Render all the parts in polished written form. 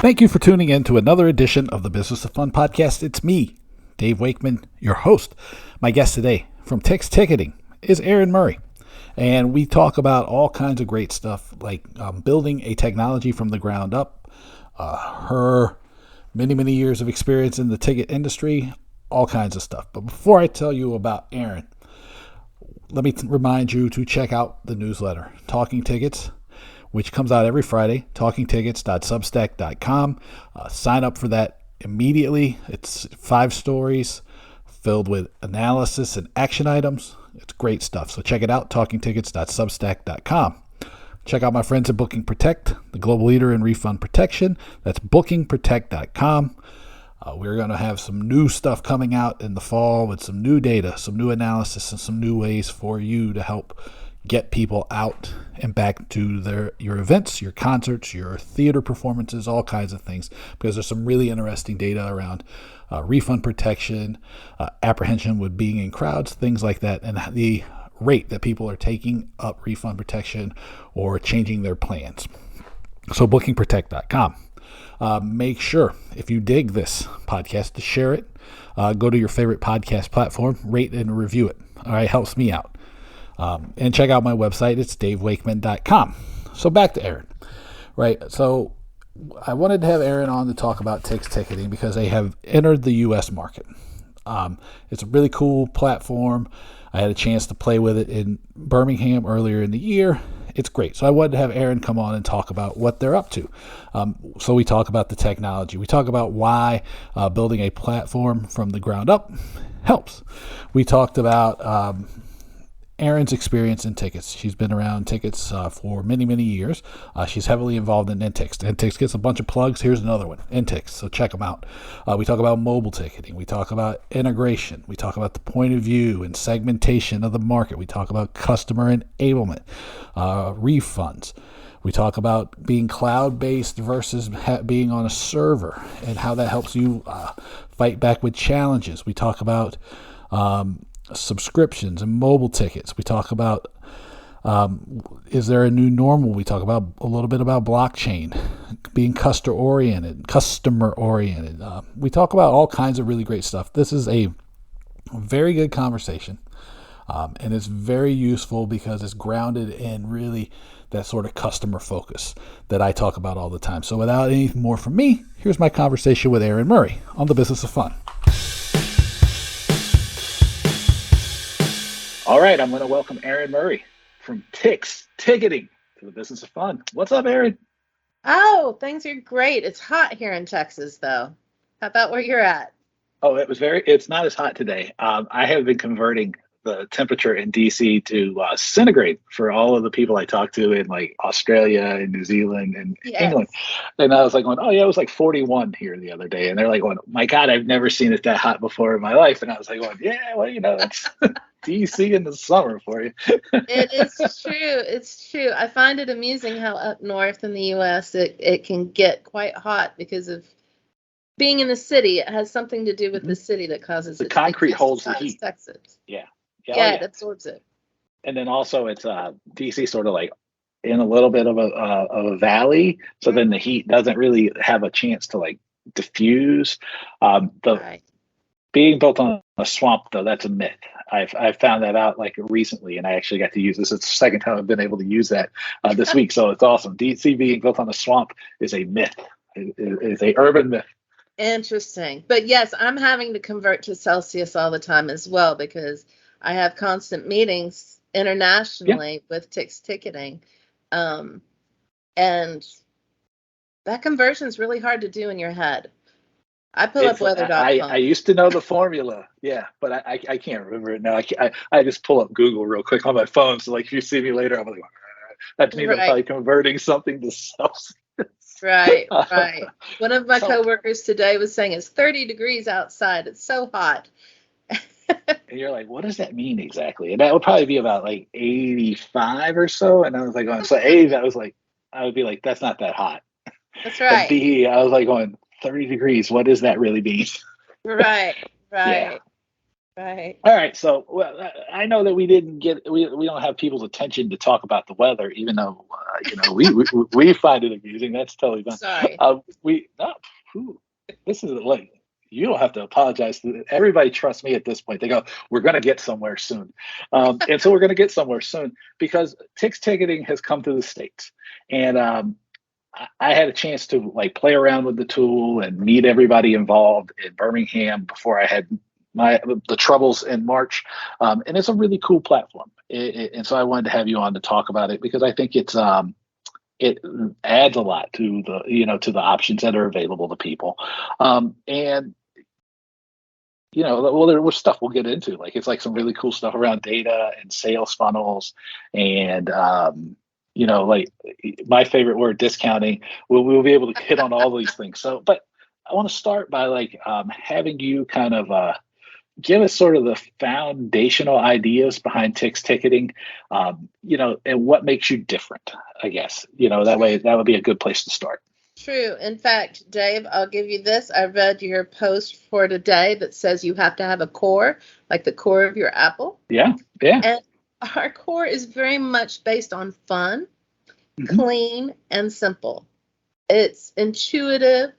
Thank you for tuning in to another edition of the Business of Fun podcast. It's me, Dave Wakeman, your host. My guest today from Tix Ticketing is Aren Murray. And we talk about all kinds of great stuff like building a technology from the ground up, her many years of experience in the ticket industry, all kinds of stuff. But before I tell you about Aren, let me remind you to check out the newsletter, Talking Tickets, which comes out every Friday, talkingtickets.substack.com. Sign up for that immediately. It's 5 stories filled with analysis and action items. It's great stuff. So check it out, talkingtickets.substack.com. Check out my friends at Booking Protect, the global leader in refund protection. That's bookingprotect.com. We're going to have some new stuff coming out in the fall with some new data, some new analysis, and some new ways for you to help get people out and back to your events, your concerts, your theater performances, all kinds of things, because there's some really interesting data around refund protection, apprehension with being in crowds, things like that, and the rate that people are taking up refund protection or changing their plans. So bookingprotect.com. Make sure, if you dig this podcast, to share it. Go to your favorite podcast platform, rate and review it. All right, helps me out. And check out my website. It's davewakeman.com. So back to Aren, right? So I wanted to have Aren on to talk about Tix Ticketing because they have entered the U.S. market. It's a really cool platform. I had a chance to play with it in Birmingham earlier in the year. It's great. So I wanted to have Aren come on and talk about what they're up to. So we talk about the technology. We talk about why building a platform from the ground up helps. We talked about Aren's experience in tickets. She's been around tickets for many years. She's heavily involved in INTIX. INTIX gets a bunch of plugs. Here's another one, INTIX, so check them out. We talk about mobile ticketing. We talk about integration. We talk about the point of view and segmentation of the market. We talk about customer enablement, refunds. We talk about being cloud-based versus being on a server and how that helps you fight back with challenges. We talk about subscriptions and mobile tickets. We talk about is there a new normal? We talk about a little bit about blockchain, being customer oriented. We talk about all kinds of really great stuff. This is a very good conversation, and it's very useful because it's grounded in really that sort of customer focus that I talk about all the time. So without anything more from me, here's my conversation with Aren Murray on the Business of Fun. All right, I'm going to welcome Aren Murray from Tix Ticketing to the Business of Fun. What's up, Aren? Oh, things are great. It's hot here in Texas, though. How about where you're at? Oh, it's not as hot today. I have been converting the temperature in DC to centigrade for all of the people I talk to in like Australia and New Zealand and England. And I was like going, oh yeah, it was like 41 here the other day. And they're like going, my God, I've never seen it that hot before in my life. And I was like going, yeah, well, that's DC in the summer for you. It is true. It's true. I find it amusing how up north in the U.S. it can get quite hot because of being in the city. It has something to do with the city that causes the it concrete holds the heat. Texas. Yeah, it absorbs it. And then also it's DC sort of like in a little bit of a valley, so then the heat doesn't really have a chance to like diffuse. Being built on a swamp, though, that's a myth. I've found that out like recently, and I actually got to use this. It's the second time I've been able to use that this week, so it's awesome. DC being built on a swamp is a myth. It's a urban myth. Interesting. But yes, I'm having to convert to Celsius all the time as well because I have constant meetings internationally with Tix Ticketing. And that conversion is really hard to do in your head. I pull up weather.com. I used to know the formula, but I can't remember it now. I just pull up Google real quick on my phone. So like if you see me later, I'm like, that means I'm probably converting something to Celsius. Right. One of my coworkers today was saying it's 30 degrees outside. It's so hot. And you're like, what does that mean exactly? And that would probably be about like 85 or so. And I was like, so A, I would be like, that's not that hot. That's right. And B, I was like going, 30 degrees, what does that really mean? Right. Right. All right, so well, I know that we don't have people's attention to talk about the weather, even though we find it amusing. That's totally fine. Sorry. We no, whew, this is like you don't have to apologize. Everybody trusts me at this point. They go, we're going to get somewhere soon, and so we're going to get somewhere soon because Tix ticketing has come to the states, and I had a chance to like play around with the tool and meet everybody involved in Birmingham before I had the troubles in March, and it's a really cool platform. And so I wanted to have you on to talk about it because I think it adds a lot to to the options that are available to people, and well, there was stuff we'll get into. Like it's like some really cool stuff around data and sales funnels, and like my favorite word, discounting. We'll be able to hit on all these things. So, but I want to start by like having you kind of give us sort of the foundational ideas behind Tix ticketing, and what makes you different. I guess that way that would be a good place to start. True. In fact, Dave, I'll give you this. I read your post for today that says you have to have a core, like the core of your Apple. Yeah, yeah. And our core is very much based on fun, Mm-hmm. clean, and simple. It's intuitive.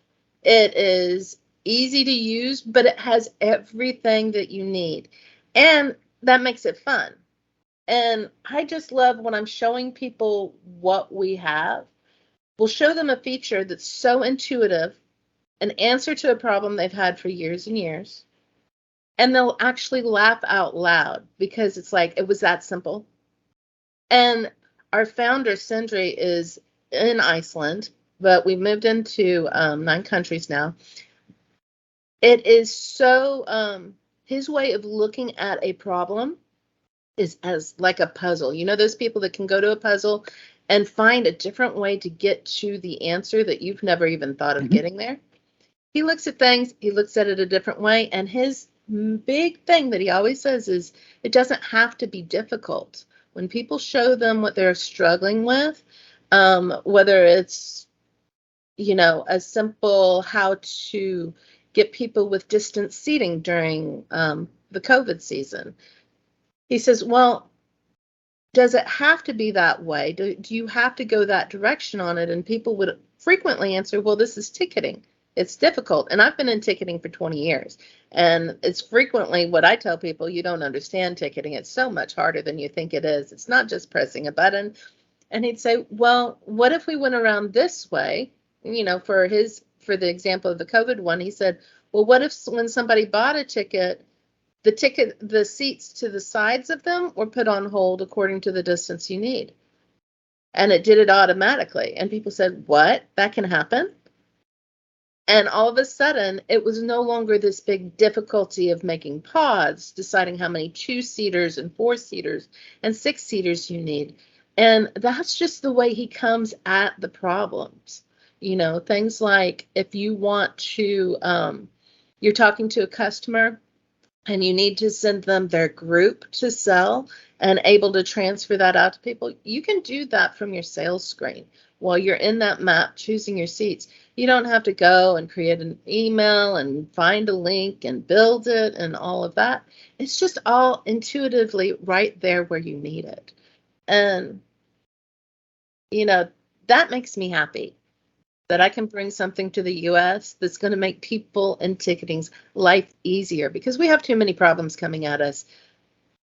It is easy to use, but it has everything that you need. And that makes it fun. And I just love when I'm showing people what we have. We'll show them a feature that's so intuitive, an answer to a problem they've had for years and years, and they'll actually laugh out loud because it's like it was that simple. And our founder, Sindri, is in Iceland, but we've moved into 9 countries now. It is so, his way of looking at a problem is as like a puzzle. You know, those people that can go to a puzzle and find a different way to get to the answer that you've never even thought of Mm-hmm. getting there. He looks at things, he looks at it a different way. And his big thing that he always says is it doesn't have to be difficult. When people show them what they're struggling with, whether it's, a simple how to get people with distance seating during the COVID season. He says, well, does it have to be that way? Do you have to go that direction on it? And people would frequently answer, well, this is ticketing. It's difficult. And I've been in ticketing for 20 years. And it's frequently what I tell people, you don't understand ticketing. It's so much harder than you think it is. It's not just pressing a button. And he'd say, well, what if we went around this way? For the example of the COVID one, he said, well, what if when somebody bought a ticket, the seats to the sides of them were put on hold according to the distance you need. And it did it automatically. And people said, what? That can happen? And all of a sudden, it was no longer this big difficulty of making pods, deciding how many 2-seaters and 4-seaters and 6-seaters you need. And that's just the way he comes at the problems. Things like if you want to, you're talking to a customer and you need to send them their group to sell and able to transfer that out to people, you can do that from your sales screen while you're in that map choosing your seats. You don't have to go and create an email and find a link and build it and all of that. It's just all intuitively right there where you need it. And, that makes me happy that I can bring something to the US that's going to make people in ticketing's life easier, because we have too many problems coming at us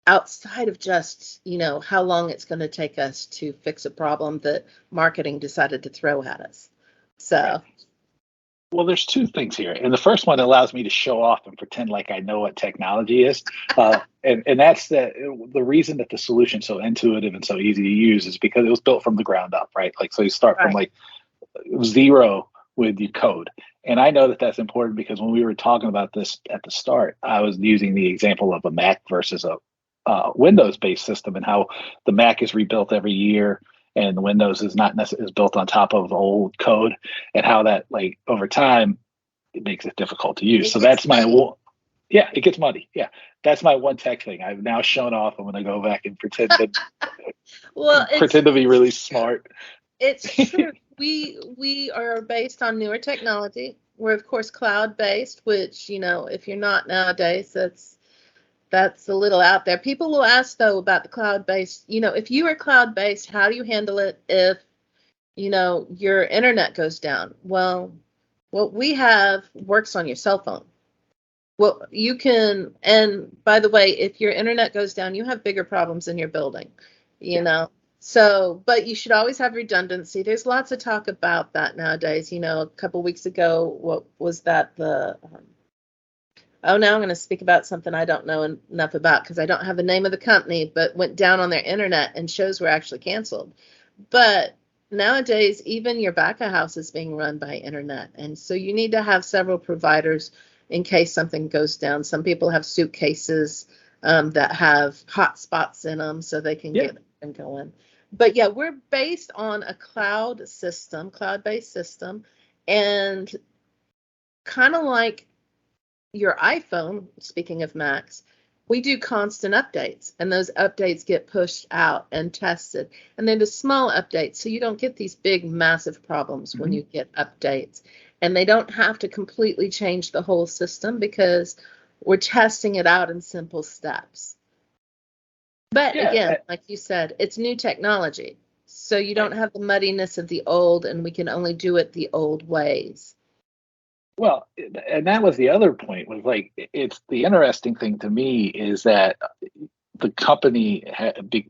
outside of just, how long it's going to take us to fix a problem that marketing decided to throw at us. So. Well, there's 2 things here. And the first one allows me to show off and pretend like I know what technology is. And that's the reason that the solution's so intuitive and so easy to use is because it was built from the ground up, right? Like, so you start from like 0 with your code. And I know that that's important because when we were talking about this at the start, I was using the example of a Mac versus a Windows-based system and how the Mac is rebuilt every year and the Windows is not necessarily built on top of old code, and how that like over time it makes it difficult to use. So that's yeah, it gets muddy. Yeah, that's my one tech thing. I've now shown off. I'm going to go back and pretend to be really smart. It's true. We are based on newer technology. We're of course cloud based, which if you're not nowadays, that's that's a little out there. People will ask though about the cloud-based, if you are cloud-based, how do you handle it if, your internet goes down? Well, what we have works on your cell phone. Well, you can, and by the way, if your internet goes down, you have bigger problems in your building, So, but you should always have redundancy. There's lots of talk about that nowadays. A couple weeks ago, what was that? Now I'm going to speak about something I don't know enough about because I don't have the name of the company, but went down on their internet and shows were actually canceled. But nowadays, even your back of house is being run by internet. And so you need to have several providers in case something goes down. Some people have suitcases that have hotspots in them so they can get and going. But yeah, we're based on a cloud-based system, and kind of like your iPhone, speaking of Macs, we do constant updates, and those updates get pushed out and tested. And they're the small updates, so you don't get these big, massive problems when you get updates. And they don't have to completely change the whole system because we're testing it out in simple steps. But again, like you said, it's new technology. So you don't have the muddiness of the old, and we can only do it the old ways. Well, and that was the other point, was like, it's the interesting thing to me is that the company, due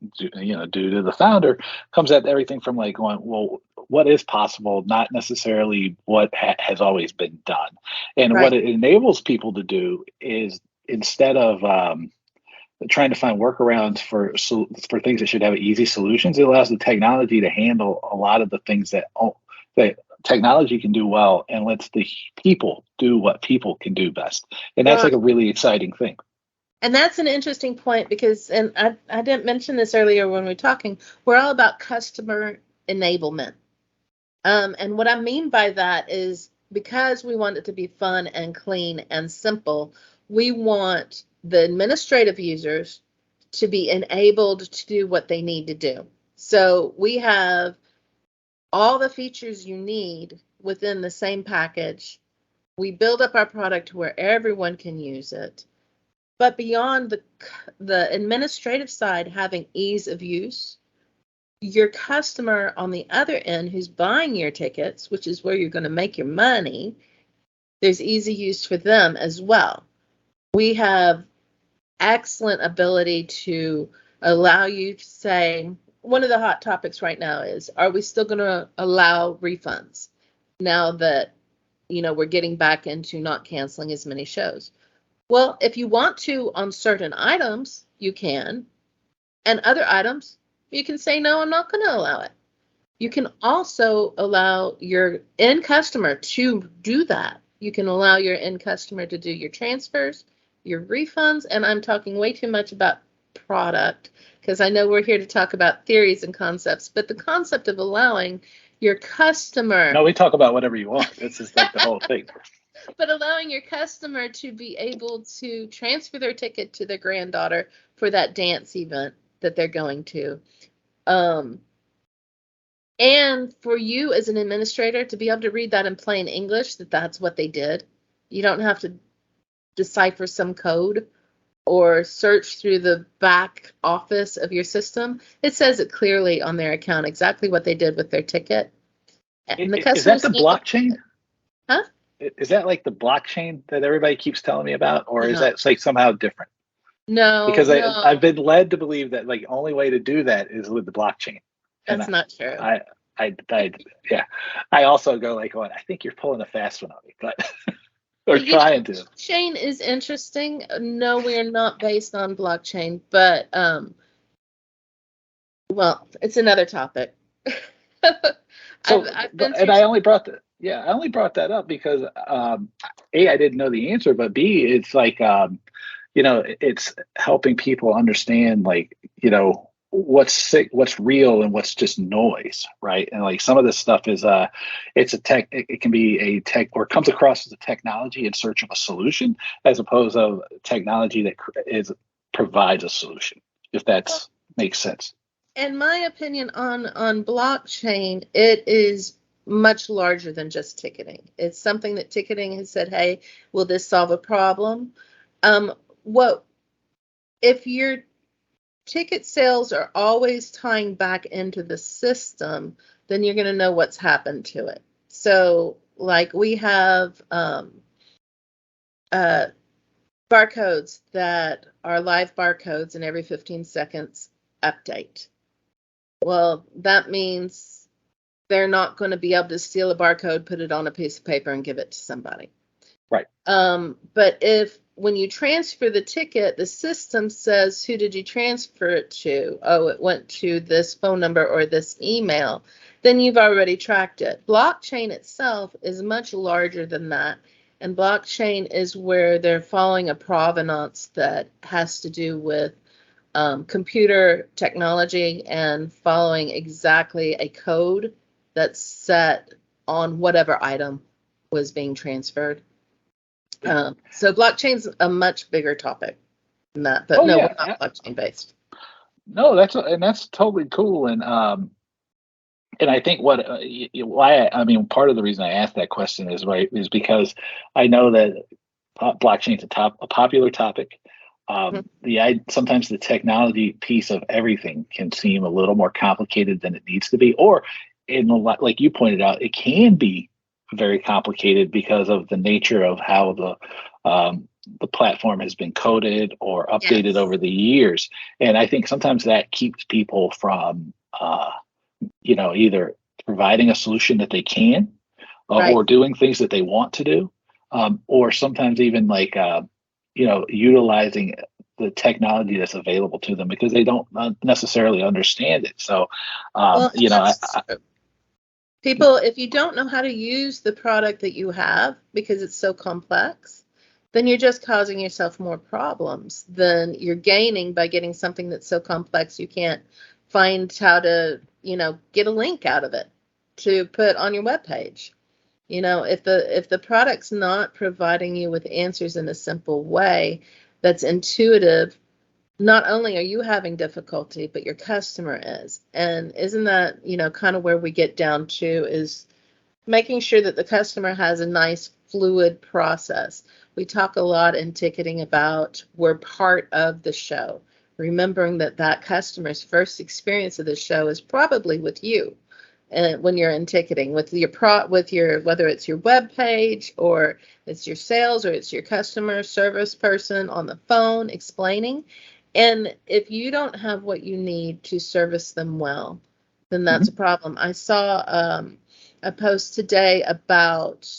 to the founder, comes at everything from like going, well, what is possible, not necessarily what has always been done. And what it enables people to do is, instead of trying to find workarounds for things that should have easy solutions, it allows the technology to handle a lot of the things that technology can do well, and lets the people do what people can do best. And that's like a really exciting thing. And that's an interesting point because, and I didn't mention this earlier when we were talking, we're all about customer enablement. And what I mean by that is, because we want it to be fun and clean and simple, we want the administrative users to be enabled to do what they need to do. So we have all the features you need within the same package. We build up our product to where everyone can use it. But beyond the administrative side having ease of use, your customer on the other end who's buying your tickets, which is where you're going to make your money, there's easy use for them as well. We have excellent ability to allow you to say, one of the hot topics right now is, are we still going to allow refunds now that, we're getting back into not canceling as many shows? Well, if you want to on certain items, you can. And other items, you can say, no, I'm not going to allow it. You can also allow your end customer to do that. You can allow your end customer to do your transfers, your refunds, and I'm talking way too much about product because I know we're here to talk about theories and concepts, but the concept of allowing your customer... No, we talk about whatever you want. This is like the whole thing. But allowing your customer to be able to transfer their ticket to their granddaughter for that dance event that they're going to. And for you as an administrator to be able to read that in plain English, that's what they did. You don't have to decipher some code or search through the back office of your system. It says it clearly on their account exactly what they did with their ticket. And the is that the blockchain? Huh? Is that like the blockchain that everybody keeps telling me about, or is that like somehow different? No, because I've been led to believe that like only way to do that is with the blockchain. That's not true. I also go like, I think you're pulling a fast one on me, but or trying to. Blockchain is interesting. No, we are not based on blockchain, but well, it's another topic. I only brought that up because A, I didn't know the answer, but B, it's like it's helping people understand like, what's real and what's just noise, right? And like some of this stuff is it can be a tech, or comes across as a technology in search of a solution, as opposed to technology that provides a solution, if that makes sense. In my opinion on blockchain, it is much larger than just ticketing. It's something that ticketing has said, hey, will this solve a problem? What if your ticket sales are always tying back into the system, then you're going to know what's happened to it. So, like we have barcodes that are live barcodes, and every 15 seconds update. Well, that means they're not going to be able to steal a barcode, put it on a piece of paper, and give it to somebody. Right. But if when you transfer the ticket, the system says, who did you transfer it to? Oh, it went to this phone number or this email. Then you've already tracked it. Blockchain itself is much larger than that. And blockchain is where they're following a provenance that has to do with computer technology and following exactly a code that's set on whatever item was being transferred. So blockchain's a much bigger topic than that, but no, we're not blockchain based. No, that's totally cool, and I think why part of the reason I asked that question is because I know that blockchain's a popular topic. Sometimes the technology piece of everything can seem a little more complicated than it needs to be, or like you pointed out, it can be very complicated because of the nature of how the platform has been coded or updated over the years. And I think sometimes that keeps people from either providing a solution that they can or doing things that they want to do, or sometimes even utilizing the technology that's available to them because they don't necessarily understand it. So, people, if you don't know how to use the product that you have because it's so complex, then you're just causing yourself more problems than you're gaining by getting something that's so complex you can't find how to, get a link out of it to put on your webpage. If the product's not providing you with answers in a simple way that's intuitive, not only are you having difficulty, but your customer is. And isn't that, kind of where we get down to is making sure that the customer has a nice fluid process. We talk a lot in ticketing about we're part of the show, remembering that customer's first experience of the show is probably with you. And when you're in ticketing with your whether it's your web page or it's your sales or it's your customer service person on the phone explaining. And if you don't have what you need to service them well, then that's a problem. I saw a post today about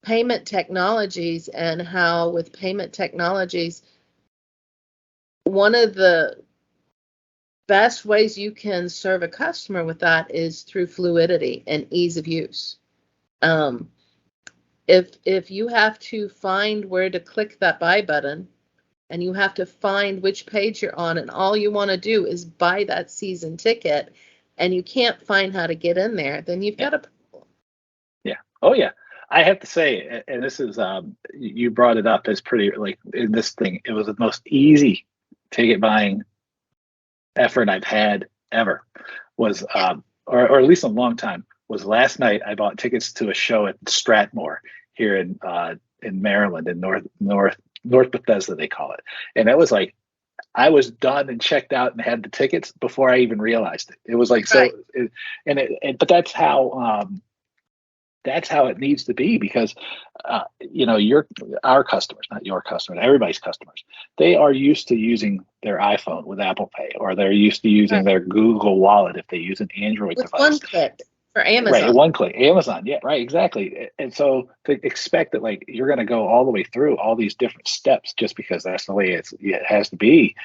payment technologies and how with payment technologies, one of the best ways you can serve a customer with that is through fluidity and ease of use. If you have to find where to click that buy button and you have to find which page you're on and all you want to do is buy that season ticket and you can't find how to get in there, then you've got a problem. Yeah. Oh yeah. I have to say, and this is you brought it up as pretty in this thing, it was the most easy ticket buying effort I've had ever was or at least a long time was last night. I bought tickets to a show at Stratmore here in Maryland, in North Bethesda, they call it. And it was like I was done and checked out and had the tickets before I even realized it. It was like but that's how it needs to be because our customers, not your customers, everybody's customers, they are used to using their iPhone with Apple Pay, or they're used to using their Google Wallet if they use an Android with device. One click for Amazon. Right, one click, Amazon. Yeah, right, exactly. And so to expect that you're going to go all the way through all these different steps just because that's the way it has to be.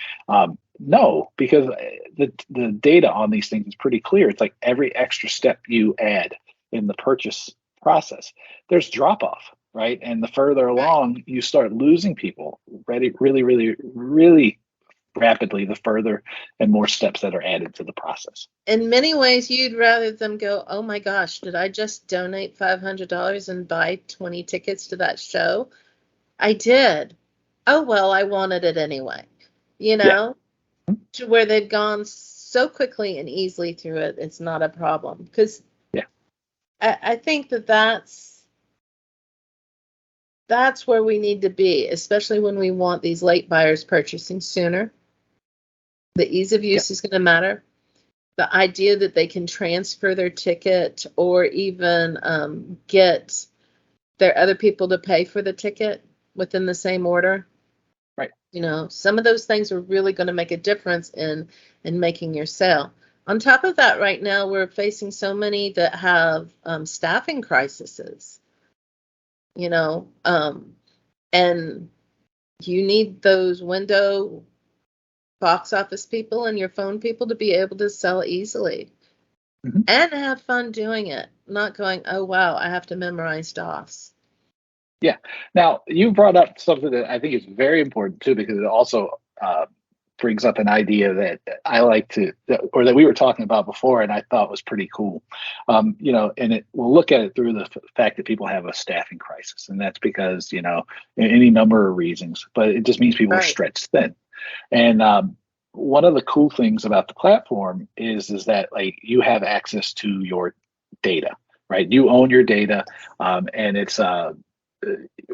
No, because the data on these things is pretty clear. It's like every extra step you add in the purchase process, there's drop off, right? And the further along you start losing people, really, really, really rapidly, the further and more steps that are added to the process. In many ways, you'd rather them go, oh my gosh, did I just donate $500 and buy 20 tickets to that show? I did. Oh, well, I wanted it anyway, to where they've gone so quickly and easily through it. It's not a problem because I think that's where we need to be, especially when we want these late buyers purchasing sooner The ease of use is going to matter. The idea that they can transfer their ticket or even get their other people to pay for the ticket within the same order. Right. You know, some of those things are really going to make a difference in making your sale. On top of that, right now, we're facing so many that have staffing crises, you know, and you need those window box office people and your phone people to be able to sell easily and have fun doing it, not going, oh, wow, I have to memorize DOS. Yeah. Now, you brought up something that I think is very important, too, because it also brings up an idea that I like to, or that we were talking about before, and I thought was pretty cool. You know, and we'll look at it through the fact that people have a staffing crisis, and that's because, you know, any number of reasons, but it just means people are stretched thin. And one of the cool things about the platform is that, like, you have access to your data, right? You own your data, and it's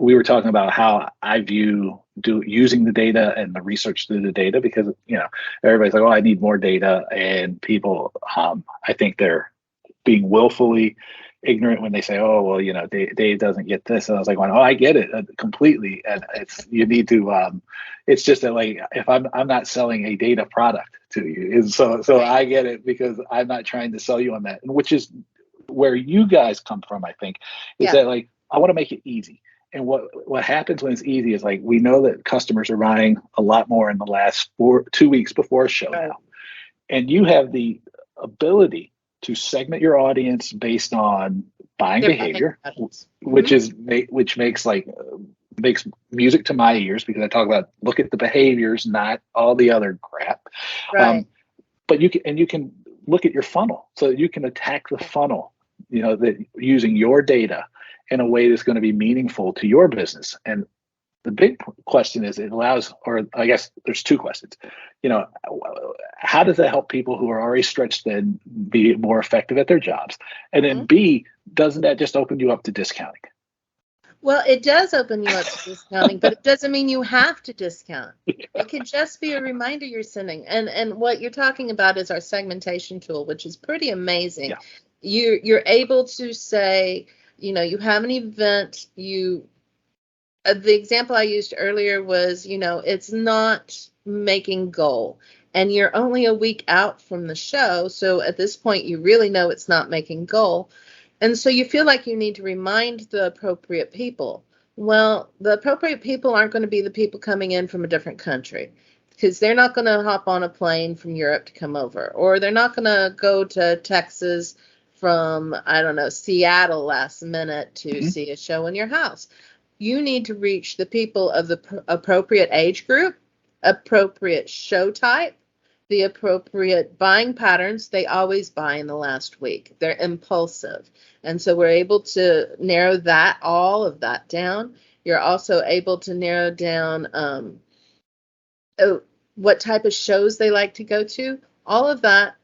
we were talking about how I view using the data and the research through the data, because, you know, everybody's like, oh, I need more data, and people, I think they're being willfully ignorant when they say, oh, well, you know, Dave doesn't get this. And I was like, well, oh, I get it completely. And you need to, it's just that, like, if I'm not selling a data product to you, and so I get it, because I'm not trying to sell you on that, which is where you guys come from, I think, is that, like, I want to make it easy. And what happens when it's easy is, like, we know that customers are buying a lot more in the last 2 weeks before a show now. And you have the ability to segment your audience based on buying behavior, which makes music to my ears, because I talk about, look at the behaviors, not all the other crap. Right. But you can look at your funnel, so you can attack the funnel, you know, that using your data in a way that's going to be meaningful to your business. And the big question is, it allows, or I guess there's two questions, you know, how does that help people who are already stretched thin be more effective at their jobs? And then B, doesn't that just open you up to discounting? Well, it does open you up to discounting, but it doesn't mean you have to discount. It could just be a reminder you're sending. And what you're talking about is our segmentation tool, which is pretty amazing. Yeah. You're able to say, you know, you have an event, the example I used earlier was, you know, it's not making goal, and you're only a week out from the show. So at this point, you really know it's not making goal. And so you feel like you need to remind the appropriate people. Well, the appropriate people aren't going to be the people coming in from a different country, because they're not going to hop on a plane from Europe to come over, or they're not going to go to Texas from, I don't know, Seattle last minute to see a show in your house. You need to reach the people of the appropriate age group, appropriate show type, the appropriate buying patterns. They always buy in the last week. They're impulsive. And so we're able to narrow all of that down. You're also able to narrow down what type of shows they like to go to. All of that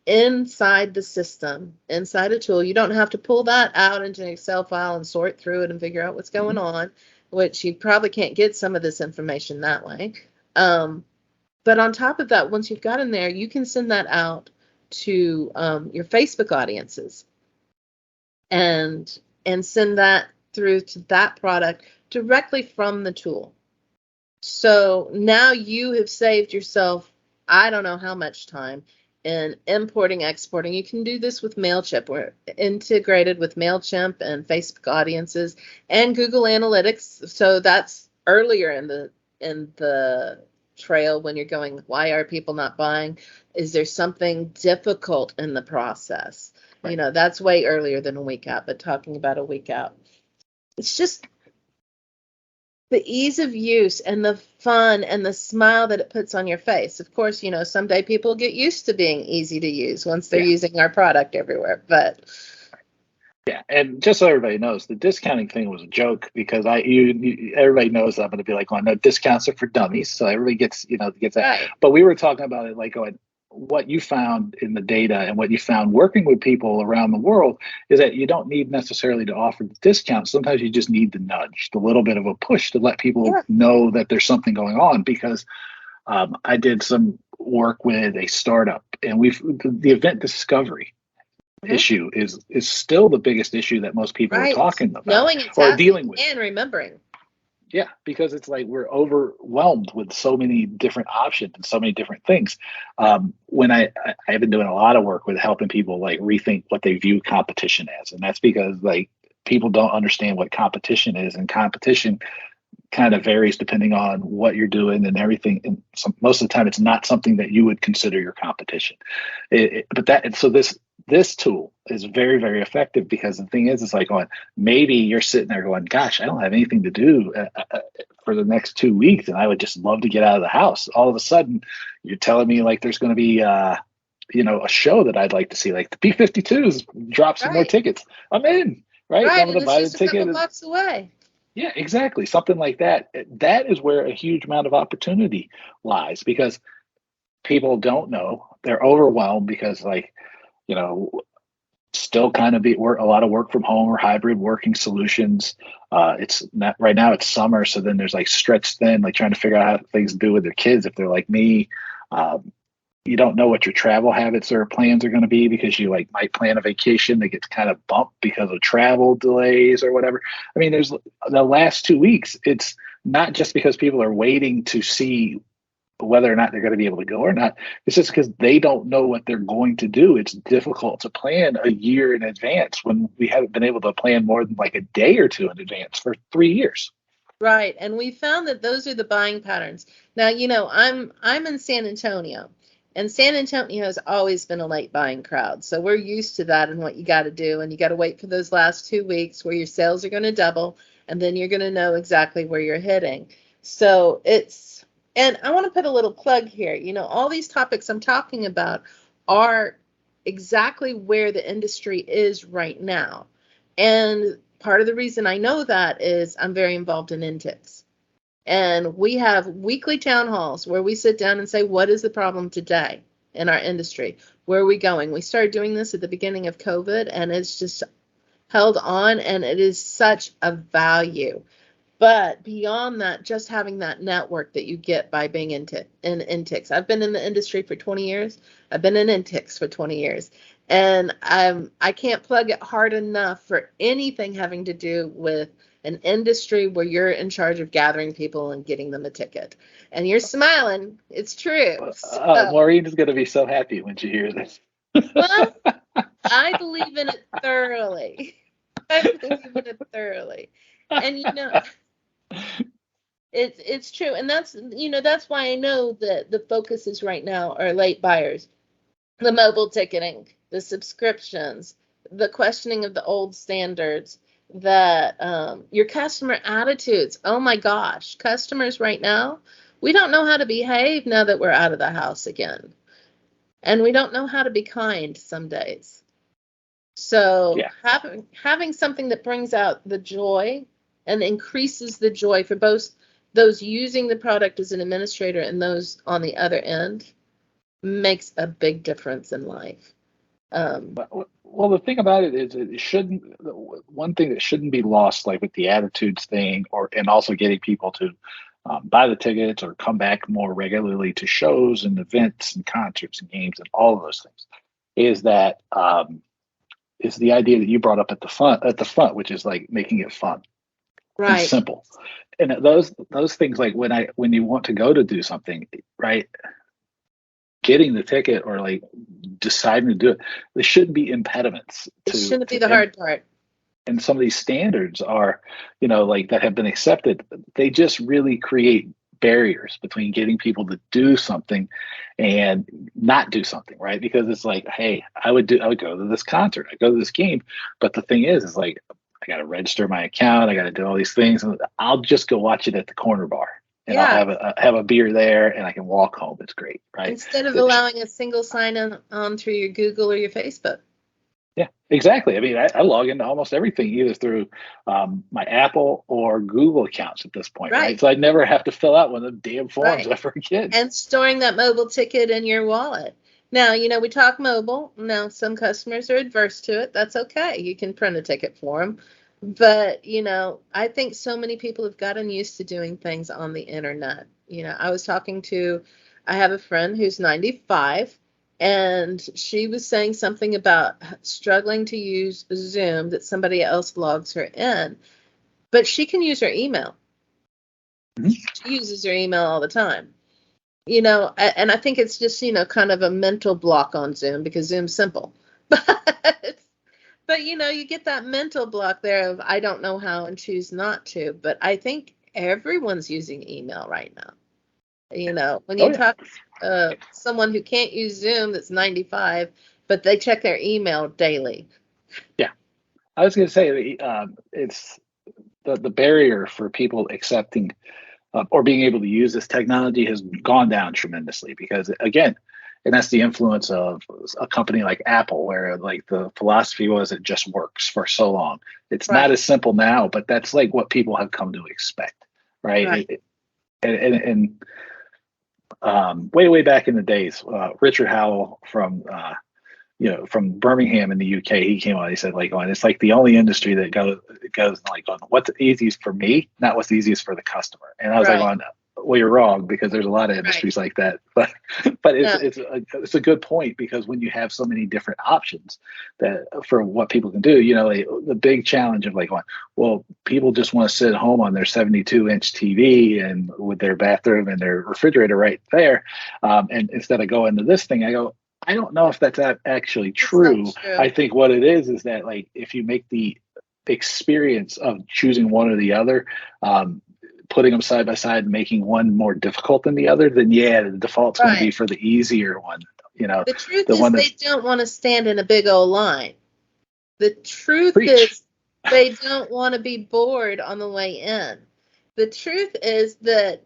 inside the system, inside a tool. You don't have to pull that out into an Excel file and sort through it and figure out what's going on, which you probably can't get some of this information that way. But on top of that, once you've got in there, you can send that out to your Facebook audiences and send that through to that product directly from the tool. So now you have saved yourself, I don't know how much time, in importing, exporting. You can do this with MailChimp. We're integrated with MailChimp and Facebook audiences and Google Analytics. So that's earlier in the trail when you're going, why are people not buying? Is there something difficult in the process? Right. You know, that's way earlier than a week out, but talking about a week out. It's just the ease of use and the fun and the smile that it puts on your face. Of course, you know, someday people get used to being easy to use once they're using our product everywhere. But yeah, and just so everybody knows, the discounting thing was a joke, because everybody knows I'm going to be like, well, no, discounts are for dummies, so everybody gets that. Right. But we were talking about it like going, what you found in the data and what you found working with people around the world is that you don't need necessarily to offer the discount. Sometimes you just need the nudge, the little bit of a push to let people know that there's something going on. Because I did some work with a startup, and the event discovery issue is still the biggest issue that most people are Right. talking about Knowing it's or happening dealing with. and remembering. Yeah, because it's like we're overwhelmed with so many different options and so many different things. When I've been doing a lot of work with helping people like rethink what they view competition as, and that's because like people don't understand what competition is, and competition kind of varies depending on what you're doing and everything. And most of the time, it's not something that you would consider your competition. So this tool is very, very effective, because the thing is, it's like going, maybe you're sitting there going, gosh, I don't have anything to do for the next 2 weeks, and I would just love to get out of the house. All of a sudden, you're telling me like there's going to be a show that I'd like to see, like the B-52s drop some more tickets. I'm in, right? Right, I'm and going to it's buy the just a ticket. couple blocks away. Yeah, exactly. Something like that. That is where a huge amount of opportunity lies, because people don't know. They're overwhelmed because, like, still kind of a lot of work from home or hybrid working solutions. It's not right now, it's summer. So then there's like stretched thin, like trying to figure out how things to do with their kids. If they're like me, you don't know what your travel habits or plans are going to be, because you like might plan a vacation that gets kind of bumped because of travel delays or whatever. I mean, there's the last 2 weeks. It's not just because people are waiting to see whether or not they're going to be able to go or not. It's just because they don't know what they're going to do. It's difficult to plan a year in advance when we haven't been able to plan more than like a day or two in advance for 3 years. Right, and we found that those are the buying patterns. Now, I'm in San Antonio, and San Antonio has always been a late buying crowd. So we're used to that and what you got to do, and you got to wait for those last 2 weeks where your sales are going to double, and then you're going to know exactly where you're hitting. So and I want to put a little plug here. All these topics I'm talking about are exactly where the industry is right now. And part of the reason I know that is I'm very involved in INTIX. And we have weekly town halls where we sit down and say, what is the problem today in our industry? Where are we going? We started doing this at the beginning of COVID, and it's just held on, and it is such a value. But beyond that, just having that network that you get by being in INTIX. I've been in the industry for 20 years. I've been in INTIX for 20 years. And I can't plug it hard enough for anything having to do with an industry where you're in charge of gathering people and getting them a ticket. And you're smiling. It's true. Maureen is going to be so happy when she hears this. Well, I believe in it thoroughly. I believe in it thoroughly. And it's true. And that's why I know that the focuses right now are late buyers, the mobile ticketing, the subscriptions, the questioning of the old standards, that your customer attitudes. Oh my gosh, customers right now, we don't know how to behave now that we're out of the house again. And we don't know how to be kind some days. So yeah. having something that brings out the joy and increases the joy for both those using the product as an administrator and those on the other end makes a big difference in life. Well, the thing about it is, one thing that shouldn't be lost, like with the attitudes thing, and also getting people to buy the tickets or come back more regularly to shows and events and concerts and games and all of those things, is that is the idea that you brought up at the front, which is like making it fun and simple. And those things, like when you want to go to do something, right? Getting the ticket or like deciding to do it, there shouldn't be impediments. It shouldn't be the hard part. And some of these standards are, like that have been accepted. They just really create barriers between getting people to do something and not do something, right? Because it's like, hey, I would go to this concert, I go to this game, but the thing is like, I got to register my account, I got to do all these things, and I'll just go watch it at the corner bar. And I'll have a beer there, and I can walk home. It's great, right? Instead of allowing a single sign on through your Google or your Facebook. Yeah, exactly. I mean, I log into almost everything either through my Apple or Google accounts at this point, right? So I never have to fill out one of the damn forms ever again. And storing that mobile ticket in your wallet. Now, we talk mobile. Now, some customers are adverse to it. That's okay. You can print a ticket for them. But, I think so many people have gotten used to doing things on the internet. I was talking to I have a friend who's 95, and she was saying something about struggling to use Zoom, that somebody else logs her in, but she can use her email. Mhm. She uses her email all the time. And I think it's just, kind of a mental block on Zoom, because Zoom's simple. But you get that mental block there of, I don't know how, and choose not to. But I think everyone's using email right now. When Oh you yeah. talk someone who can't use Zoom that's 95, but they check their email daily. Yeah. I was going to say, it's the barrier for people accepting or being able to use this technology has gone down tremendously, because again, and that's the influence of a company like Apple, where like the philosophy was it just works for so long. It's not Right. as simple now, but that's like what people have come to expect, right? Right. Way back in the days, Richard Howell from Birmingham in the UK, he came on. He said, like, it's like the only industry that goes like on what's easiest for me, not what's easiest for the customer. And I was like, Right. well, you're wrong, because there's a lot of Right. industries like that. But No. it's a good point, because when you have so many different options that for what people can do, like, the big challenge of like, well, people just want to sit at home on their 72-inch TV and with their bathroom and their refrigerator right there, and instead of going to this thing, I don't know if that's actually true. It's not true. I think what it is that, like, if you make the experience of choosing one or the other, putting them side by side and making one more difficult than the other, then yeah, the default's going to be Right. for the easier one. The truth the is, one they that's don't want to stand in a big old line. The truth preach. is, they don't want to be bored on the way in. The truth is that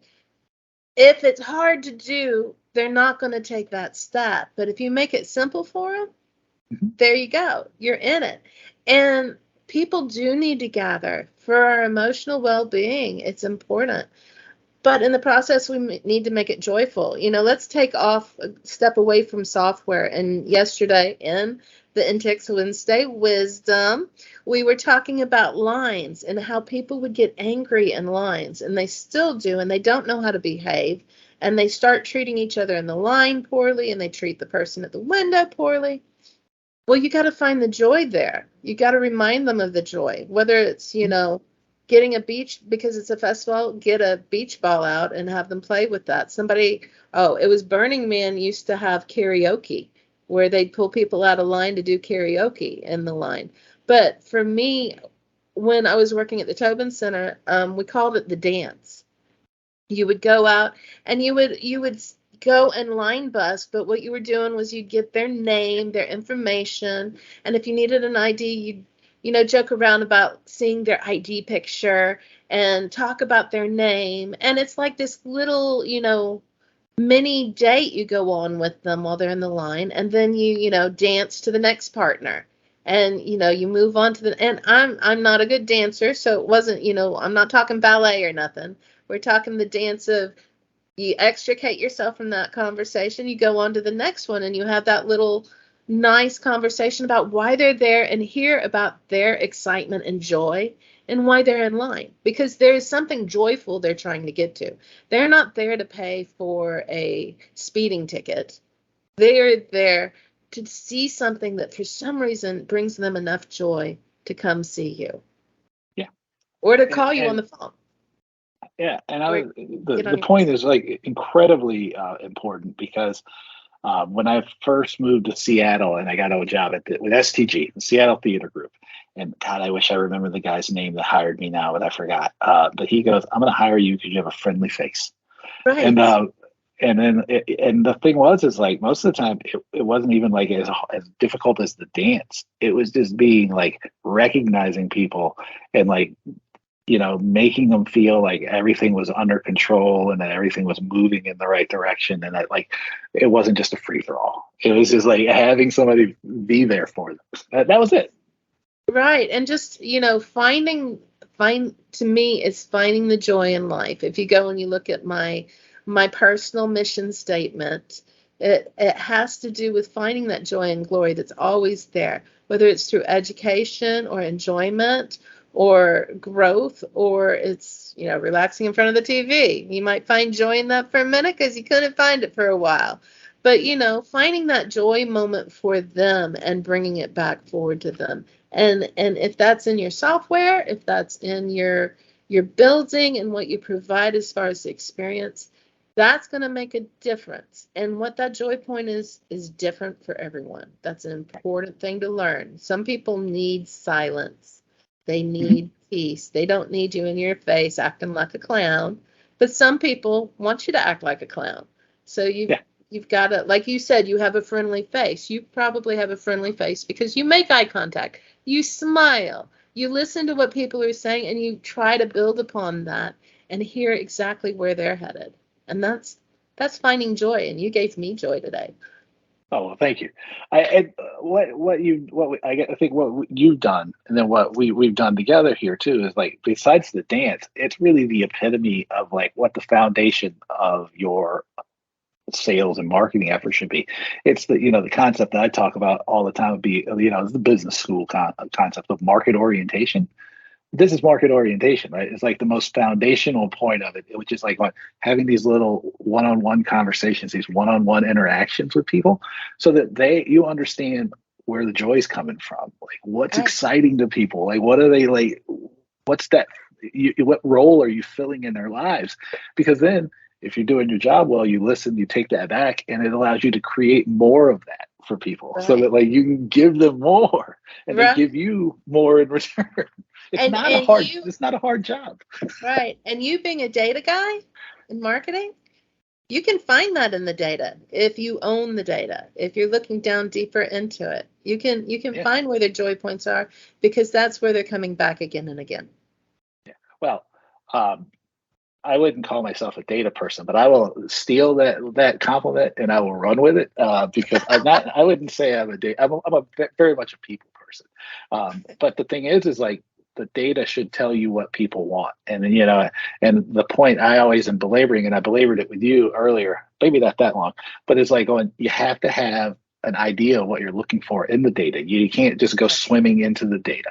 if it's hard to do, they're not going to take that step. But if you make it simple for them, Mhm. there you go. You're in it. And people do need to gather for our emotional well-being. It's important. But in the process, we need to make it joyful. Let's take off a step away from software. And yesterday in the INTIX Wednesday Wisdom, we were talking about lines and how people would get angry in lines, and they still do, and they don't know how to behave. And they start treating each other in the line poorly, and they treat the person at the window poorly. Well, you got to find the joy there. You got to remind them of the joy, whether it's, getting a beach, because it's a festival, get a beach ball out and have them play with that. It was Burning Man used to have karaoke, where they'd pull people out of line to do karaoke in the line. But for me, when I was working at the Tobin Center, we called it the dance. You would go out and you would go and line bus, but what you were doing was you'd get their name, their information, and if you needed an ID, you'd joke around about seeing their ID picture and talk about their name. And it's like this little, mini date you go on with them while they're in the line, and then you dance to the next partner. And you move on to and I'm not a good dancer, so it wasn't, I'm not talking ballet or nothing. We're talking the dance of, you extricate yourself from that conversation, you go on to the next one, and you have that little nice conversation about why they're there, and hear about their excitement and joy and why they're in line, because there's something joyful they're trying to get to. They're not there to pay for a speeding ticket. They're there to see something that for some reason brings them enough joy to come see you. Yeah. Or to call you on the phone. Yeah, and Or get on the your point is like incredibly important, because when I first moved to Seattle and I got a job with STG, the Seattle Theater Group, and God, I wish I remember the guy's name that hired me now, but I forgot. But he goes, "I'm going to hire you because you have a friendly face." right. And the thing is like most of the time it wasn't even like as difficult as the dance. It was just being like recognizing people and like making them feel like everything was under control and that everything was moving in the right direction, and that like it wasn't just a free for all. It was just like having somebody be there for them. That was it. Right. And just, find to me, it's finding the joy in life. If you go and you look at my personal mission statement, it has to do with finding that joy and glory that's always there, whether it's through education or enjoyment or growth, or it's, relaxing in front of the TV. You might find joy in that for a minute because you couldn't find it for a while. But, finding that joy moment for them and bringing it back forward to them. And if that's in your software, if that's in your building and what you provide as far as the experience, that's going to make a difference. And what that joy point is different for everyone. That's an important thing to learn. Some people need silence. They need peace. They don't need you in your face acting like a clown. But some people want you to act like a clown. So you've got to, like you said, you have a friendly face. You probably have a friendly face because you make eye contact. You smile. You listen to what people are saying, and you try to build upon that and hear exactly where they're headed. And that's finding joy. And you gave me joy today. Oh, well, thank you. I think what you've done, and then what we've done together here too, is like, besides the dance, it's really the epitome of like what the foundation of your sales and marketing effort should be. It's the concept that I talk about all the time would be, it's the business school concept of market orientation. This is market orientation, right? It's like the most foundational point of it, which is like having these little one-on-one conversations, these one-on-one interactions with people, so that you understand where the joy is coming from, like what's exciting to people, like what are they like, what's that, what role are you filling in their lives? Because then, if you're doing your job well, you listen, you take that back, and it allows you to create more of that for people, so that like you can give them more, and they give you more in return. It's not a hard job. Right. And you being a data guy in marketing, you can find that in the data if you own the data. If you're looking down deeper into it, you can find where the joy points are, because that's where they're coming back again and again. Yeah. Well, I wouldn't call myself a data person, but I will steal that compliment and I will run with it, because I wouldn't say I'm a data. I'm very much a people person. But the thing is like, the data should tell you what people want. And then, and the point I always am belaboring, and I belabored it with you earlier, maybe not that long, but it's like you have to have an idea of what you're looking for in the data. You can't just go swimming into the data,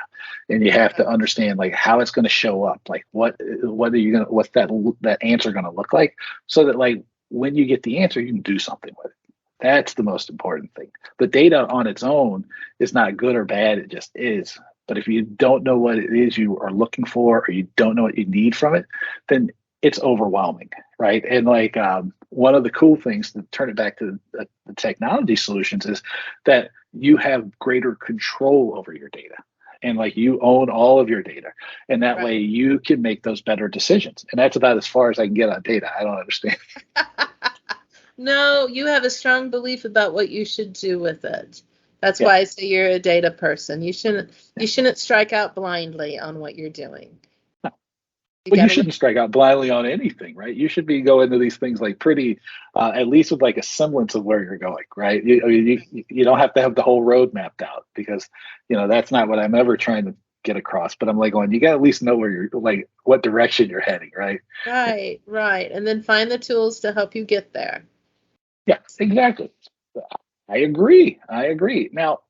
and you have to understand like how it's going to show up, like what's that answer going to look like, so that like when you get the answer, you can do something with it. That's the most important thing. The data on its own is not good or bad. It just is. But if you don't know what it is you are looking for, or you don't know what you need from it, then it's overwhelming, right? And like one of the cool things, to turn it back to the technology solutions, is that you have greater control over your data, and like you own all of your data, and that way you can make those better decisions. And that's about as far as I can get on data. I don't understand. No, you have a strong belief about what you should do with it. That's why I say you're a data person. You shouldn't strike out blindly on what you're doing. You shouldn't strike out blindly on anything, right? You should go into these things like pretty, at least with like a semblance of where you're going, right? You don't have to have the whole road mapped out, because, that's not what I'm ever trying to get across. But I'm like you got to at least know where you're, like what direction you're heading, right? Right. And then find the tools to help you get there. Yeah, exactly. I agree. Now,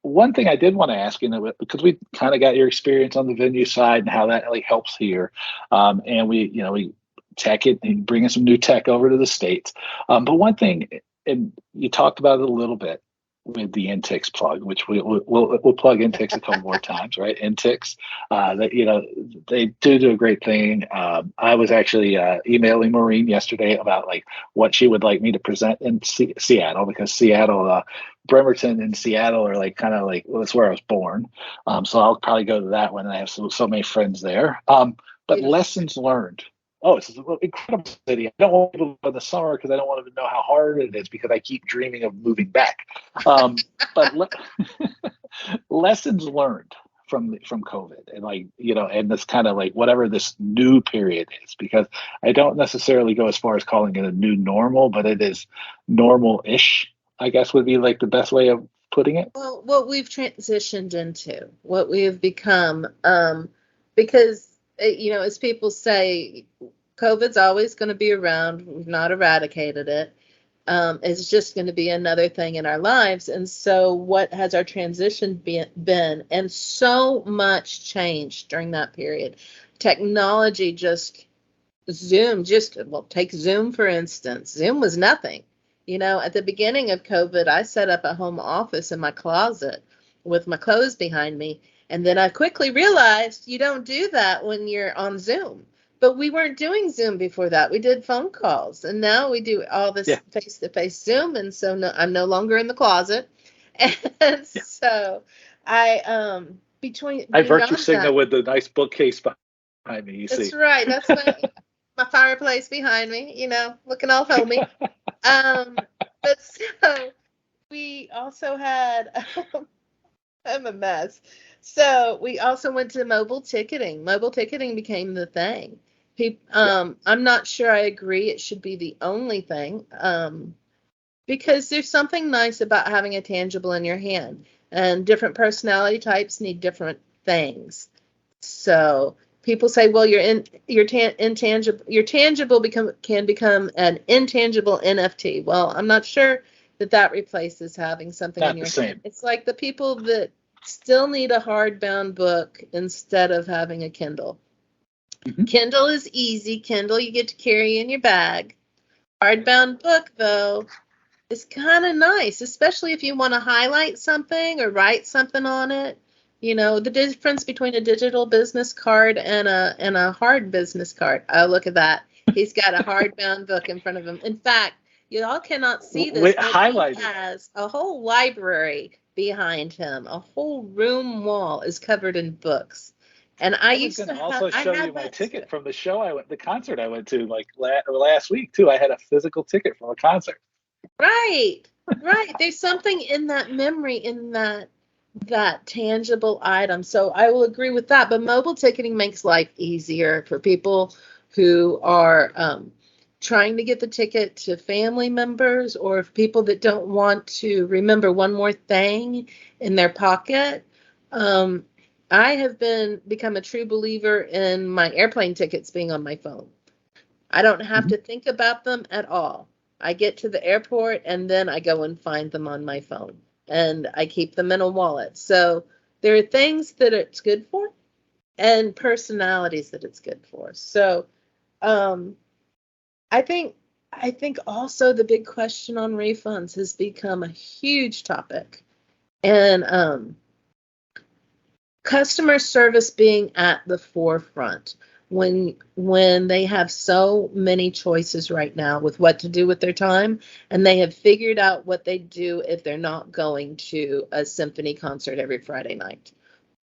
one thing I did want to ask you, because we kind of got your experience on the venue side and how that like helps here, and we tech it and bringing some new tech over to the States. But one thing, and you talked about it a little bit with the INTIX plug, which we'll plug INTIX a couple more times, right? INTIX, they do a great thing. I was actually emailing Maureen yesterday about like what she would like me to present in Seattle, because Seattle, Bremerton and Seattle are like kind of like, well, that's where I was born. So I'll probably go to that one, and I have so many friends there. But lessons learned. Oh, it's an incredible city. I don't want people to go in the summer because I don't want them to know how hard it is, because I keep dreaming of moving back. But lessons learned from COVID, and like, and this kind of like whatever this new period is, because I don't necessarily go as far as calling it a new normal, but it is normal-ish, I guess would be like the best way of putting it. Well, what we've transitioned into, what we have become, because, as people say, COVID's always going to be around. We've not eradicated it. is just going to be another thing in our lives. And so what has our transition been? And so much changed during that period. Technology just Zoom, well, take Zoom, for instance. Zoom was nothing. At the beginning of COVID, I set up a home office in my closet with my clothes behind me. And then I quickly realized you don't do that when you're on Zoom. But we weren't doing Zoom before that. We did phone calls. And now we do all this face-to-face Zoom. And so I'm no longer in the closet. And so I virtue signal with the nice bookcase behind me, you see. That's right. That's my fireplace behind me, looking all homey. But so we also had, I'm a mess. So we also went to mobile ticketing. Mobile ticketing became the thing. I'm not sure I agree it should be the only thing, because there's something nice about having a tangible in your hand, and different personality types need different things. So people say, well, your tangible can become an intangible NFT. Well, I'm not sure that replaces having something in your hand. It's like the people that still need a hardbound book instead of having a Kindle. Mm-hmm. Kindle is easy. Kindle you get to carry in your bag. Hardbound book, though, is kind of nice, especially if you want to highlight something or write something on it. The difference between a digital business card and a hard business card. Oh, look at that. He's got a hardbound book in front of him. In fact, you all cannot see this, but he has a whole library behind him. A whole room wall is covered in books. And I used to also show you my ticket from the concert I went to last week too. I had a physical ticket from a concert. Right. There's something in that memory, in that tangible item. So I will agree with that. But mobile ticketing makes life easier for people who are trying to get the ticket to family members, or people that don't want to remember one more thing in their pocket. I have become a true believer in my airplane tickets being on my phone. I don't have to think about them at all. I get to the airport and then I go and find them on my phone, and I keep them in a wallet. So there are things that it's good for and personalities that it's good for. So I think also the big question on refunds has become a huge topic, and customer service being at the forefront when they have so many choices right now with what to do with their time, and they have figured out what they do if they're not going to a symphony concert every Friday night.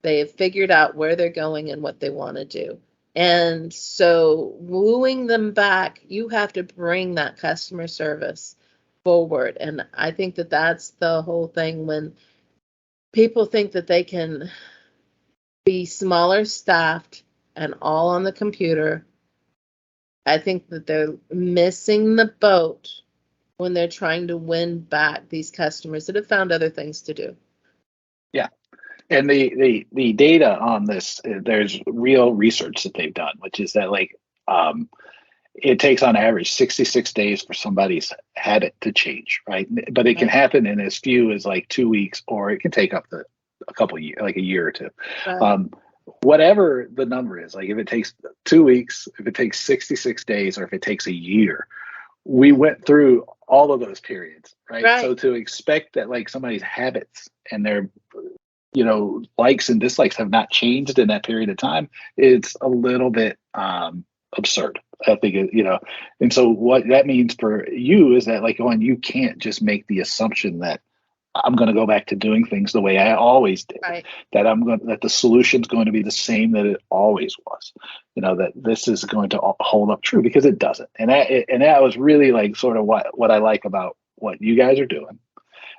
They have figured out where they're going and what they want to do. And so wooing them back, you have to bring that customer service forward. And I think that that's the whole thing. When people think that they can be smaller staffed and all on the computer, I think that they're missing the boat when they're trying to win back these customers that have found other things to do. Yeah. And the data on this, there's real research that they've done, which is that it takes on average 66 days for somebody's habit to change, right? But it can happen in as few as 2 weeks, or it can take up to a couple of years, like a year or two. Right. Whatever the number is, if it takes 2 weeks, if it takes 66 days, or if it takes a year, we went through all of those periods, right? So to expect that somebody's habits and their likes and dislikes have not changed in that period of time, it's a little bit absurd, I think. And so what that means for you is that you can't just make the assumption that I'm going to go back to doing things the way I always did. Right. That the solution's going to be the same that it always was. That this is going to hold up true, because it doesn't. And that was really sort of what I like about what you guys are doing.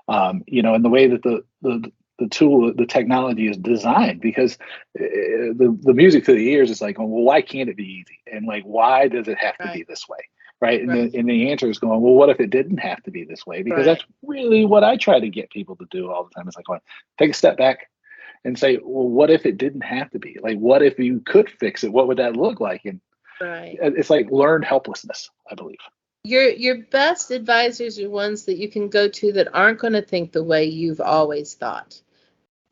And the way that the tool, the technology is designed, because the music to the ears is well, why can't it be easy? And why does it have to be this way? Right. And the answer is going, well, what if it didn't have to be this way? Because that's really what I try to get people to do all the time. It's take a step back and say, well, what if it didn't have to be? What if you could fix it? What would that look like? And it's learned helplessness, I believe. Your best advisors are ones that you can go to that aren't going to think the way you've always thought.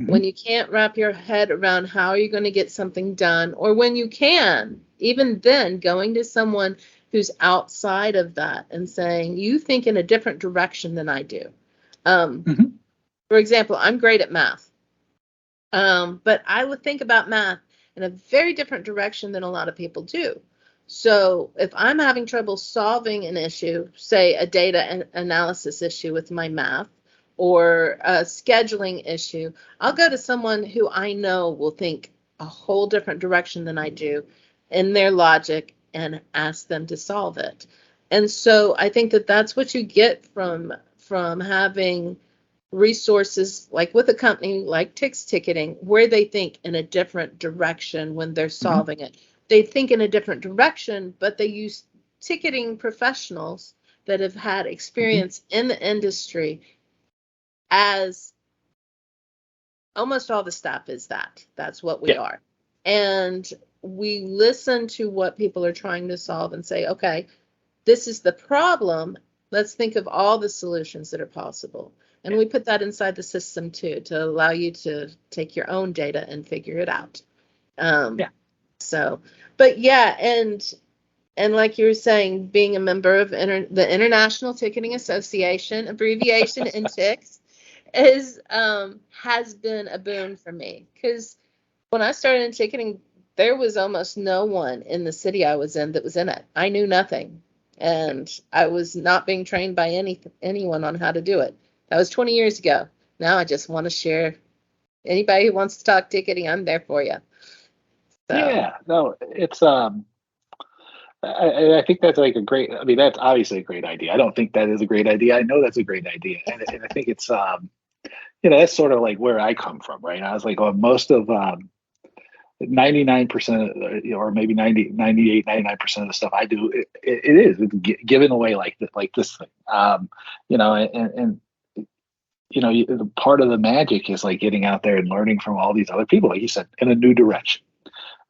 When you can't wrap your head around how you're going to get something done, or when you can, even then, going to someone who's outside of that and saying, you think in a different direction than I do. For example, I'm great at math, but I would think about math in a very different direction than a lot of people do. So if I'm having trouble solving an issue, say a data analysis issue with my math, or a scheduling issue, I'll go to someone who I know will think a whole different direction than I do in their logic and ask them to solve it. And so I think that that's what you get from having resources like with a company like Tix Ticketing, where they think in a different direction when they're solving it. They think in a different direction, but they use ticketing professionals that have had experience in the industry, as almost all the staff is that. That's what we are. And we listen to what people are trying to solve and say, okay, this is the problem. Let's think of all the solutions that are possible. And we put that inside the system too, to allow you to take your own data and figure it out. So, but yeah, and like you were saying, being a member of the International Ticketing Association, abbreviation INTIX, has been a boon for me. Because when I started in ticketing, there was almost no one in the city I was in that was in it. I knew nothing, and I was not being trained by anyone on how to do it. That was 20 years ago. Now I just want to share. Anybody who wants to talk ticketing, I'm there for you. So. Yeah, no, it's I think that's like a great. I mean, that's obviously a great idea. I don't think that is a great idea. I know that's a great idea, and I think it's that's sort of like where I come from, right? I was like, well, most of 99%, or maybe 90, 98, 99% of the stuff I do, it's given away like this thing, and part of the magic is like getting out there and learning from all these other people, like you said, in a new direction.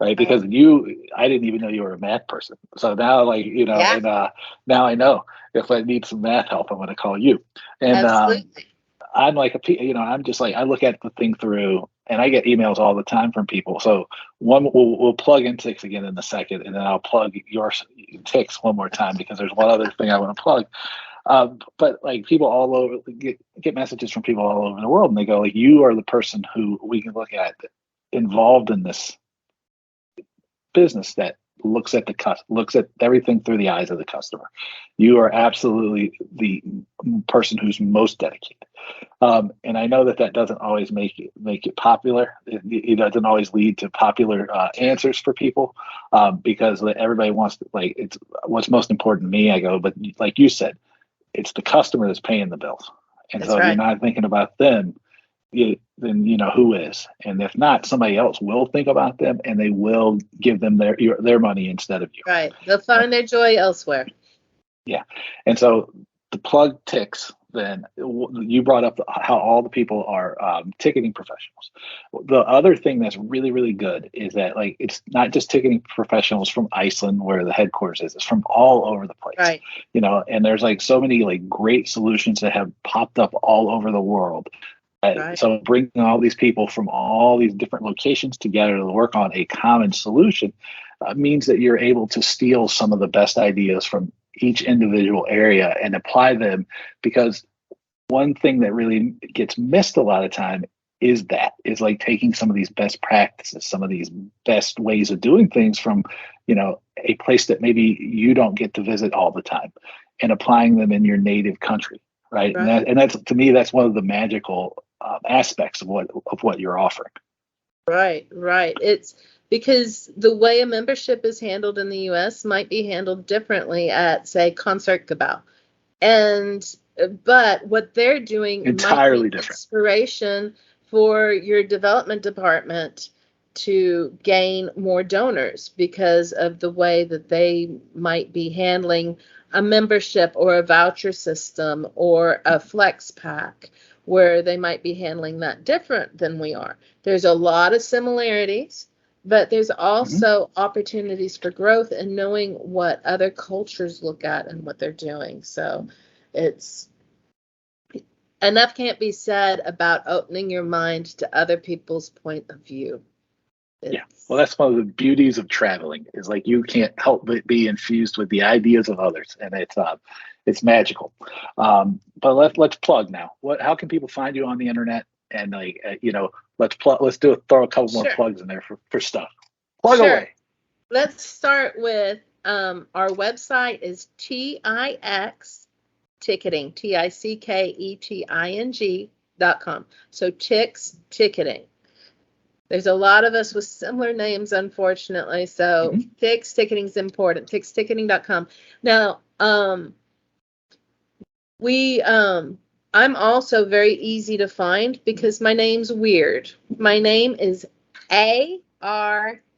Right, because I didn't even know you were a math person. So now, and now I know if I need some math help, I'm going to call you. And I'm like I'm just like, I look at the thing through, and I get emails all the time from people. So we'll plug in Tix again in a second, and then I'll plug your Tix one more time because there's one other thing I want to plug. But like people all over get messages from people all over the world, and they go like, you are the person who we can look at involved in this business that looks at everything through the eyes of the customer. You are absolutely the person who's most dedicated, and I know that doesn't always make it popular. It doesn't always lead to popular answers for people, because everybody wants to, like, it's what's most important to me. I go, but like you said, it's the customer that's paying the bills, and so if you're not thinking about them, then who is. And if not, somebody else will think about them, and they will give them their money instead of you. Right, they'll find their joy elsewhere. Yeah. And so the plug Tix, then you brought up how all the people are ticketing professionals. The other thing that's really, really good is that, like, it's not just ticketing professionals from Iceland where the headquarters is. It's from all over the place. Right. And there's like so many like great solutions that have popped up all over the world. Right. So bringing all these people from all these different locations together to work on a common solution means that you're able to steal some of the best ideas from each individual area and apply them, because one thing that really gets missed a lot of time is like taking some of these best practices, some of these best ways of doing things from, a place that maybe you don't get to visit all the time, and applying them in your native country. Right. And that's, to me, that's one of the magical aspects of what you're offering. Right. It's because the way a membership is handled in the U.S. might be handled differently at, say, Concertgebouw. But what they're doing entirely might be different inspiration for your development department to gain more donors because of the way that they might be handling a membership or a voucher system or a flex pack, where they might be handling that different than we are. There's a lot of similarities, But there's also opportunities for growth and knowing what other cultures look at and what they're doing. So it's enough can't be said about opening your mind to other people's point of view. Yeah, well, that's one of the beauties of traveling is like you can't help but be infused with the ideas of others, and it's magical. But let's plug now. How can people find you on the internet? And like let's throw a couple more plugs in there for stuff. Plug away. Let's start with our website is TIX Ticketing, TICKETING.com. So Tix Ticketing. There's a lot of us with similar names, unfortunately. So Tix Ticketing is important. TixTicketing.com. Now, I'm also very easy to find because my name's weird. My name is Aren.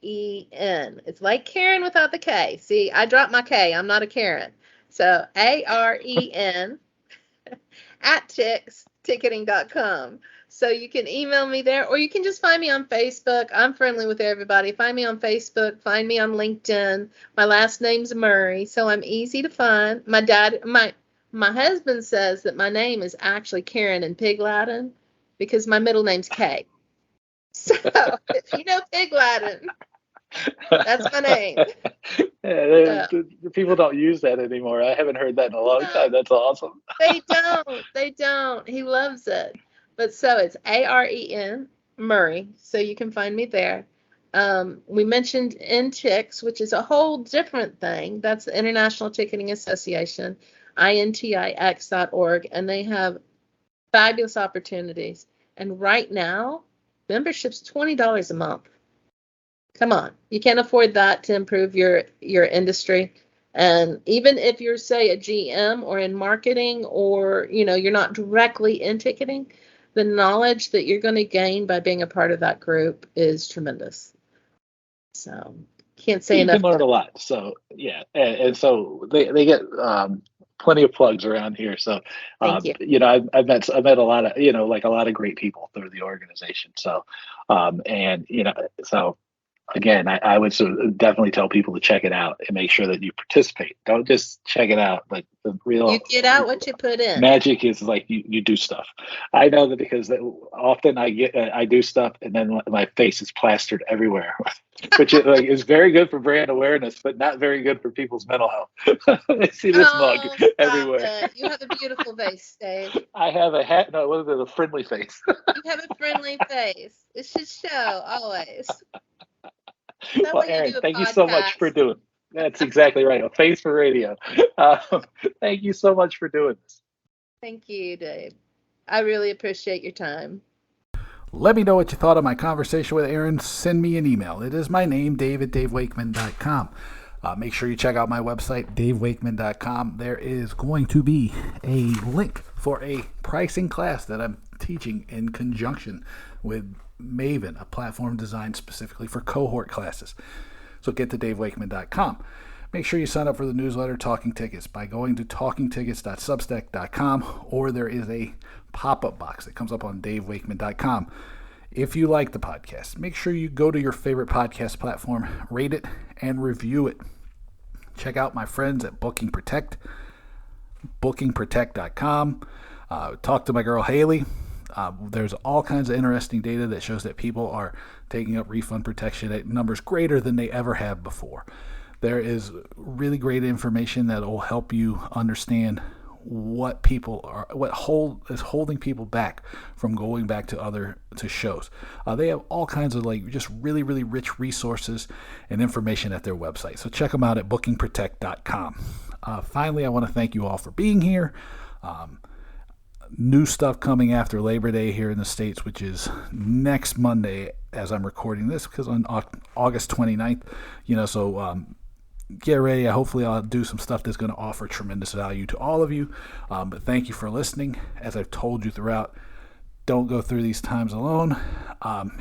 It's like Karen without the K. See, I dropped my K. I'm not a Karen. So Aren at TixTicketing.com. So you can email me there, or you can just find me on Facebook. I'm friendly with everybody. Find me on Facebook. Find me on LinkedIn. My last name's Murray, so I'm easy to find. My husband says that my name is actually Karen in Pig Latin because my middle name's Kay. So if you know Pig Latin, that's my name. Yeah, people don't use that anymore. I haven't heard that in a long time. That's awesome. They don't. He loves it. But so it's Aren Murray. So you can find me there. We mentioned INTIX, which is a whole different thing. That's the International Ticketing Association, INTIX.org, and they have fabulous opportunities. And right now, membership's $20 a month. Come on, you can't afford that to improve your industry. And even if you're, say, a GM or in marketing, or you're not directly in ticketing, the knowledge that you're going to gain by being a part of that group is tremendous. So can't say enough. You can learn a lot. So yeah, and so they get plenty of plugs around here. So Thank you. I've met a lot of like a lot of great people through the organization. So so. Again, I would definitely tell people to check it out and make sure that you participate. Don't just check it out, but the real you get out what you put in. Magic is like you do stuff. I know that because often I do stuff and then my face is plastered everywhere, which is very good for brand awareness, but not very good for people's mental health. I see this mug everywhere. You have a beautiful face, Dave. I have a hat. No, what is it? A friendly face. You have a friendly face. It should show always. Well, Aren, thank you so much for doing. That's exactly right. A face for radio. Thank you so much for doing this. Thank you, Dave. I really appreciate your time. Let me know what you thought of my conversation with Aren. Send me an email. It is my name, dave@davewakeman.com. Make sure you check out my website, davewakeman.com. There is going to be a link for a pricing class that I'm teaching in conjunction with Maven, a platform designed specifically for cohort classes. So get to davewakeman.com. Make sure you sign up for the newsletter Talking Tickets by going to talkingtickets.substack.com, or there is a pop-up box that comes up on davewakeman.com. If you like the podcast, make sure you go to your favorite podcast platform, rate it, and review it. Check out my friends at Booking Protect, bookingprotect.com. Talk to my girl Haley. There's all kinds of interesting data that shows that people are taking up refund protection at numbers greater than they ever have before. There is really great information that will help you understand what is holding people back from going back to shows. They have all kinds of just really, really rich resources and information at their website. So check them out at bookingprotect.com. Finally, I want to thank you all for being here. New stuff coming after Labor Day here in the States, which is next Monday as I'm recording this, because on August 29th, so get ready. Hopefully I'll do some stuff that's going to offer tremendous value to all of you. But thank you for listening. As I've told you throughout, don't go through these times alone.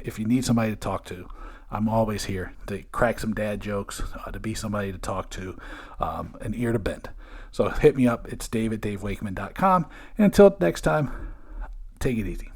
If you need somebody to talk to, I'm always here to crack some dad jokes, to be somebody to talk to, an ear to bend. So hit me up. It's Dave@davewakeman.com. And until next time, take it easy.